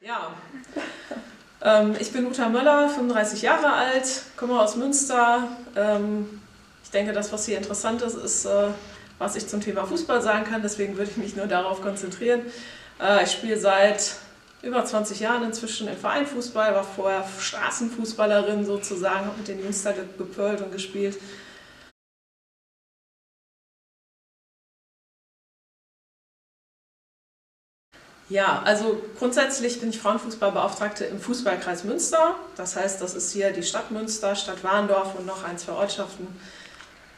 Ja, ich bin Uta Möller, 35 Jahre alt, komme aus Münster. Ich denke, das, was hier interessant ist, ist, was ich zum Thema Fußball sagen kann. Deswegen würde ich mich nur darauf konzentrieren. Ich spiele seit über 20 Jahren inzwischen im Verein Fußball, war vorher Straßenfußballerin sozusagen, habe mit den Jungs da gepölt und gespielt. Ja, also grundsätzlich bin ich Frauenfußballbeauftragte im Fußballkreis Münster. Das heißt, das ist hier die Stadt Münster, Stadt Warndorf und noch ein, zwei Ortschaften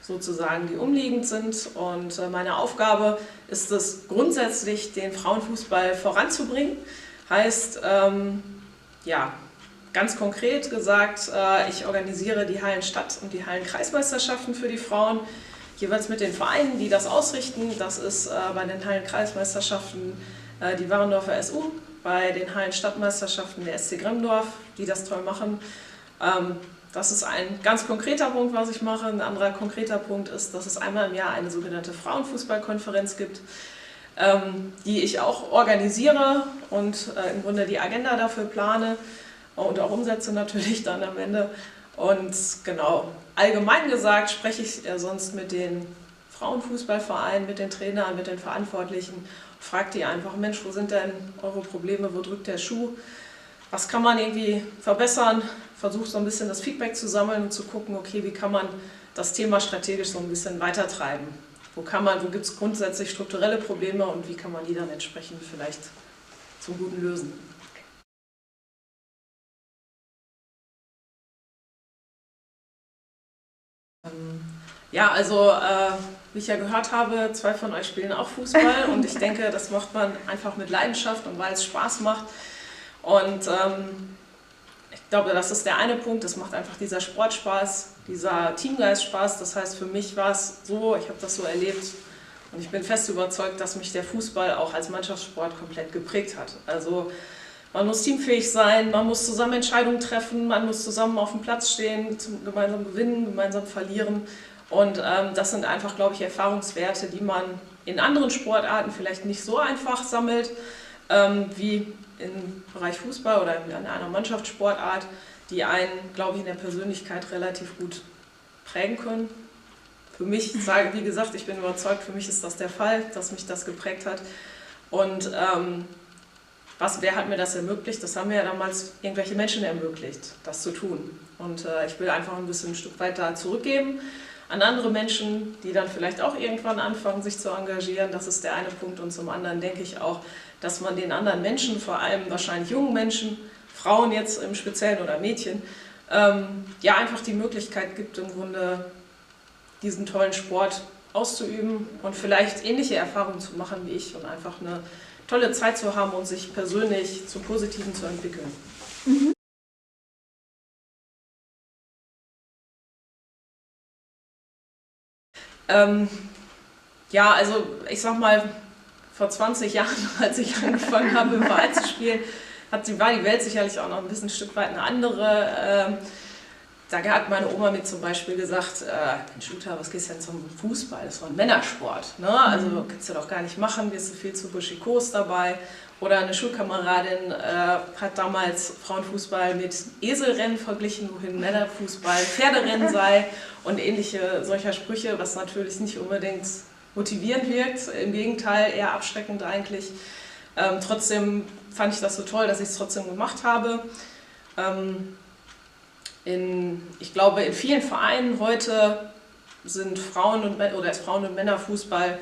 sozusagen, die umliegend sind. Und meine Aufgabe ist es grundsätzlich, den Frauenfußball voranzubringen. Heißt, ja, ganz konkret gesagt, ich organisiere die Hallenstadt- und die Hallenkreismeisterschaften für die Frauen, jeweils mit den Vereinen, die das ausrichten. Das ist bei den Hallenkreismeisterschaften die Warendorfer SU, bei den Hallenstadtmeisterschaften der SC Gremmendorf, die das toll machen. Das ist ein ganz konkreter Punkt, was ich mache. Ein anderer konkreter Punkt ist, dass es einmal im Jahr eine sogenannte Frauenfußballkonferenz gibt, die ich auch organisiere und im Grunde die Agenda dafür plane und auch umsetze natürlich dann am Ende. Und genau, allgemein gesagt spreche ich sonst mit den Frauenfußballvereinen, mit den Trainern, mit den Verantwortlichen, fragt die einfach, Mensch, wo sind denn eure Probleme, wo drückt der Schuh, was kann man irgendwie verbessern, versucht so ein bisschen das Feedback zu sammeln und zu gucken, okay, wie kann man das Thema strategisch so ein bisschen weitertreiben, wo gibt es grundsätzlich strukturelle Probleme und wie kann man die dann entsprechend vielleicht zum Guten lösen. Ja, also wie ich ja gehört habe, zwei von euch spielen auch Fußball und ich denke, das macht man einfach mit Leidenschaft und weil es Spaß macht. Und ich glaube, das ist der eine Punkt, es macht einfach dieser Sport Spaß, dieser Teamgeist Spaß. Das heißt, für mich war es so, ich habe das so erlebt und ich bin fest überzeugt, dass mich der Fußball auch als Mannschaftssport komplett geprägt hat. Also man muss teamfähig sein, man muss zusammen Entscheidungen treffen, man muss zusammen auf dem Platz stehen, gemeinsam gewinnen, gemeinsam verlieren. Und das sind einfach, glaube ich, Erfahrungswerte, die man in anderen Sportarten vielleicht nicht so einfach sammelt, wie im Bereich Fußball oder in einer Mannschaftssportart, die einen, glaube ich, in der Persönlichkeit relativ gut prägen können. Für mich, wie gesagt, ich bin überzeugt, für mich ist das der Fall, dass mich das geprägt hat. Und wer hat mir das ermöglicht? Das haben mir ja damals irgendwelche Menschen ermöglicht, das zu tun. Und ich will einfach ein Stück weit da zurückgeben an andere Menschen, die dann vielleicht auch irgendwann anfangen, sich zu engagieren. Das ist der eine Punkt. Und zum anderen denke ich auch, dass man den anderen Menschen, vor allem wahrscheinlich jungen Menschen, Frauen jetzt im Speziellen oder Mädchen, ja einfach die Möglichkeit gibt, im Grunde diesen tollen Sport auszuüben und vielleicht ähnliche Erfahrungen zu machen wie ich und einfach eine tolle Zeit zu haben und sich persönlich zum Positiven zu entwickeln. Mhm. Ja, also ich sag mal, vor 20 Jahren, als ich angefangen habe im Verein zu spielen, war die Welt sicherlich auch noch ein Stück weit eine andere. Da hat meine Oma mir zum Beispiel gesagt, Mensch Uta, was gehst du denn zum Fußball? Das war ein Männersport. Ne? Also kannst du doch gar nicht machen, wirst du viel zu buschikos dabei. Oder eine Schulkameradin hat damals Frauenfußball mit Eselrennen verglichen, wohin Männerfußball Pferderennen sei und ähnliche solcher Sprüche, was natürlich nicht unbedingt motivierend wirkt, im Gegenteil eher abschreckend eigentlich. Trotzdem fand ich das so toll, dass ich es trotzdem gemacht habe. Ich glaube, in vielen Vereinen heute sind Frauen- und Männerfußball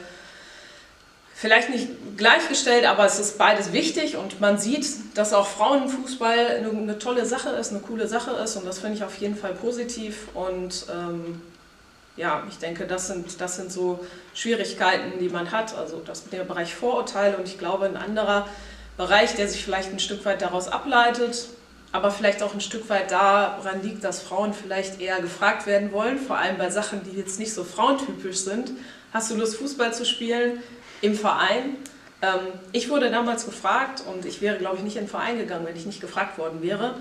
vielleicht nicht gleichgestellt, aber es ist beides wichtig und man sieht, dass auch Frauenfußball eine tolle Sache ist, eine coole Sache ist und das finde ich auf jeden Fall positiv und ja, ich denke, das sind so Schwierigkeiten, die man hat, also der Bereich Vorurteile und ich glaube, ein anderer Bereich, der sich vielleicht ein Stück weit daraus ableitet, aber vielleicht auch ein Stück weit daran liegt, dass Frauen vielleicht eher gefragt werden wollen, vor allem bei Sachen, die jetzt nicht so frauentypisch sind. Hast du Lust, Fußball zu spielen im Verein? Ich wurde damals gefragt und ich wäre, glaube ich, nicht in den Verein gegangen, wenn ich nicht gefragt worden wäre.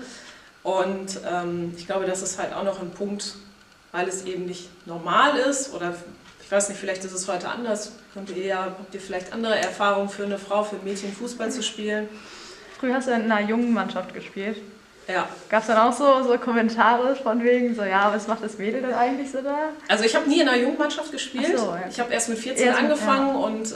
Und ich glaube, das ist halt auch noch ein Punkt, weil es eben nicht normal ist oder ich weiß nicht, vielleicht ist es heute anders. Habt ihr vielleicht andere Erfahrungen für eine Frau, für ein Mädchen Fußball zu spielen? Früher hast du in einer jungen Mannschaft gespielt. Ja. Gab es dann auch so Kommentare von wegen, so ja, was macht das Mädel denn eigentlich so da? Also ich habe nie in einer Jugendmannschaft gespielt. Ach so, ja. Ich habe erst mit 14 angefangen und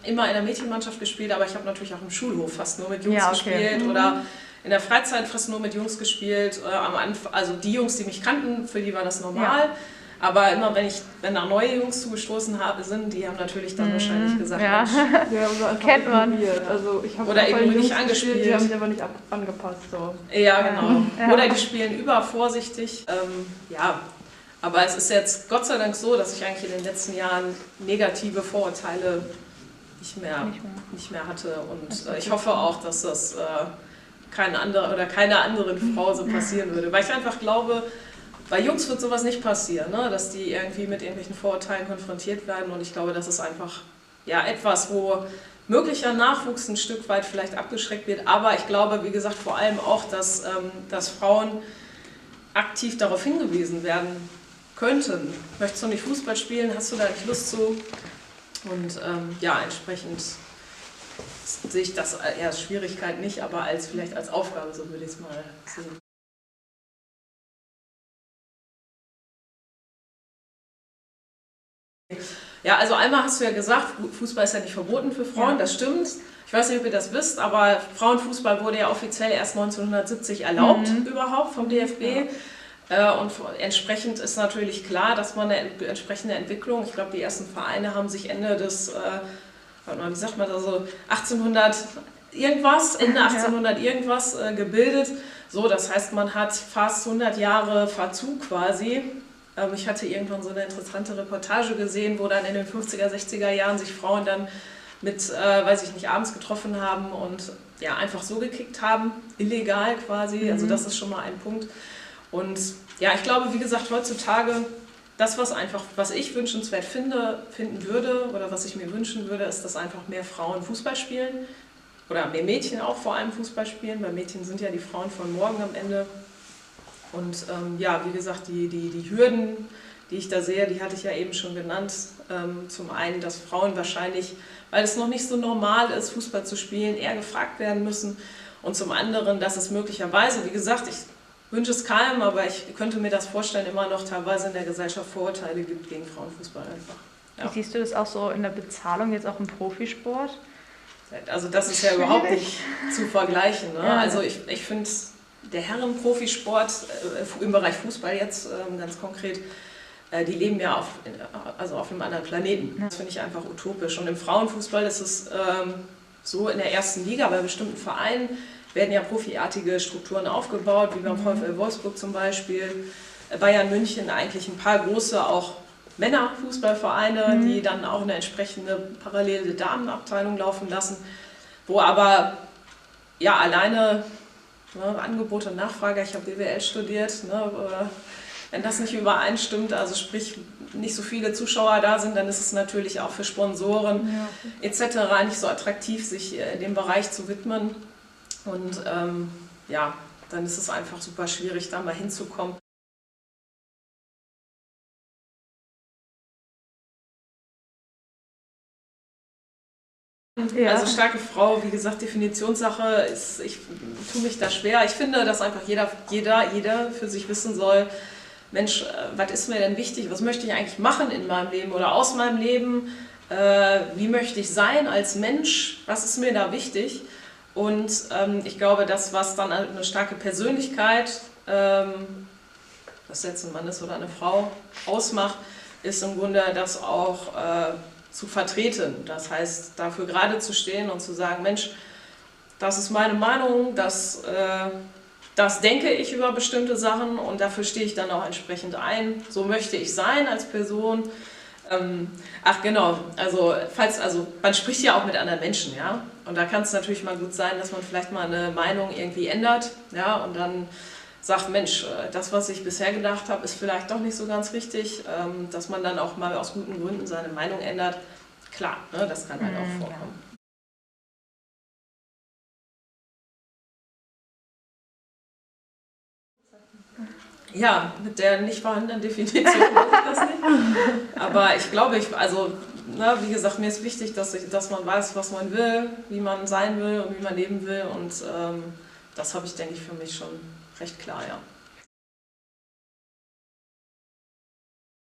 immer in der Mädchenmannschaft gespielt, aber ich habe natürlich auch im Schulhof fast nur mit Jungs gespielt oder in der Freizeit fast nur mit Jungs gespielt. Am Anfang, also die Jungs, die mich kannten, für die war das normal. Ja. Aber immer wenn da neue Jungs zugestoßen sind, die haben natürlich dann wahrscheinlich gesagt, ja. oder kennt man. Also ich habe oder irgendwie nicht angespielt. Die haben sich aber nicht angepasst. So. Ja, genau. Ja. Oder die spielen übervorsichtig. Ja, aber es ist jetzt Gott sei Dank so, dass ich eigentlich in den letzten Jahren negative Vorurteile nicht mehr hatte. Und ich hoffe auch, dass das keiner anderen Frau so passieren würde. Weil ich einfach glaube, bei Jungs wird sowas nicht passieren, ne? Dass die irgendwie mit irgendwelchen Vorurteilen konfrontiert werden. Und ich glaube, das ist einfach etwas, wo möglicher Nachwuchs ein Stück weit vielleicht abgeschreckt wird. Aber ich glaube, wie gesagt, vor allem auch, dass Frauen aktiv darauf hingewiesen werden könnten. Möchtest du nicht Fußball spielen? Hast du da nicht Lust zu? Und entsprechend sehe ich das eher als Schwierigkeit nicht, aber vielleicht als Aufgabe, so würde ich es mal sehen. Ja, also einmal hast du ja gesagt, Fußball ist ja nicht verboten für Frauen, das stimmt. Ich weiß nicht, ob ihr das wisst, aber Frauenfußball wurde ja offiziell erst 1970 erlaubt überhaupt vom DFB. Ja. Und entsprechend ist natürlich klar, dass man eine entsprechende Entwicklung, ich glaube, die ersten Vereine haben sich Ende des, wie sagt man das so, 1800 irgendwas, Ende 1800 irgendwas gebildet. So, das heißt, man hat fast 100 Jahre Verzug quasi. Ich hatte irgendwann so eine interessante Reportage gesehen, wo dann in den 50er, 60er Jahren sich Frauen dann mit, abends getroffen haben und einfach so gekickt haben, illegal quasi, also das ist schon mal ein Punkt. Und ich glaube, wie gesagt, heutzutage, das, was ich wünschenswert finden würde oder was ich mir wünschen würde, ist, dass einfach mehr Frauen Fußball spielen oder mehr Mädchen auch vor allem Fußball spielen, weil Mädchen sind ja die Frauen von morgen am Ende. Und wie gesagt, die Hürden, die ich da sehe, die hatte ich ja eben schon genannt. Zum einen, dass Frauen wahrscheinlich, weil es noch nicht so normal ist, Fußball zu spielen, eher gefragt werden müssen. Und zum anderen, dass es möglicherweise, wie gesagt, ich wünsche es keinem, aber ich könnte mir das vorstellen, immer noch teilweise in der Gesellschaft Vorurteile gibt gegen Frauenfußball einfach. Ja. Wie siehst du das auch so in der Bezahlung jetzt auch im Profisport? Also das ist ja überhaupt nicht zu vergleichen. Ne? Ja. Also ich finde, der Herren-Profisport im Bereich Fußball jetzt ganz konkret, die leben ja auf einem anderen Planeten. Das finde ich einfach utopisch. Und im Frauenfußball ist es so, in der ersten Liga, bei bestimmten Vereinen werden ja profiartige Strukturen aufgebaut, wie beim VfL Wolfsburg zum Beispiel, Bayern München, eigentlich ein paar große auch Männerfußballvereine, die dann auch eine entsprechende parallele Damenabteilung laufen lassen, wo aber alleine Angebot und Nachfrage, ich habe BWL studiert, wenn das nicht übereinstimmt, also sprich nicht so viele Zuschauer da sind, dann ist es natürlich auch für Sponsoren etc. nicht so attraktiv, sich dem Bereich zu widmen. Und dann ist es einfach super schwierig, da mal hinzukommen. Ja. Also starke Frau, wie gesagt, Definitionssache, ich tue mich da schwer. Ich finde, dass einfach jeder für sich wissen soll, Mensch, was ist mir denn wichtig, was möchte ich eigentlich machen in meinem Leben oder aus meinem Leben, wie möchte ich sein als Mensch, was ist mir da wichtig? Und ich glaube, das, was dann eine starke Persönlichkeit, was jetzt ein Mann ist oder eine Frau, ausmacht, ist im Grunde das auch zu vertreten. Das heißt, dafür gerade zu stehen und zu sagen, Mensch, das ist meine Meinung, das denke ich über bestimmte Sachen und dafür stehe ich dann auch entsprechend ein. So möchte ich sein als Person. Man spricht ja auch mit anderen Menschen, ja. Und da kann es natürlich mal gut sein, dass man vielleicht mal eine Meinung irgendwie ändert, ja, und dann sagt, Mensch, das, was ich bisher gedacht habe, ist vielleicht doch nicht so ganz richtig, dass man dann auch mal aus guten Gründen seine Meinung ändert. Klar, ne, das kann halt auch vorkommen. Ja, mit der nicht vorhandenen Definition weiß ich das nicht. Aber ich glaube, ne, wie gesagt, mir ist wichtig, dass man weiß, was man will, wie man sein will und wie man leben will. Und das habe ich, denke ich, für mich schon recht klar, ja.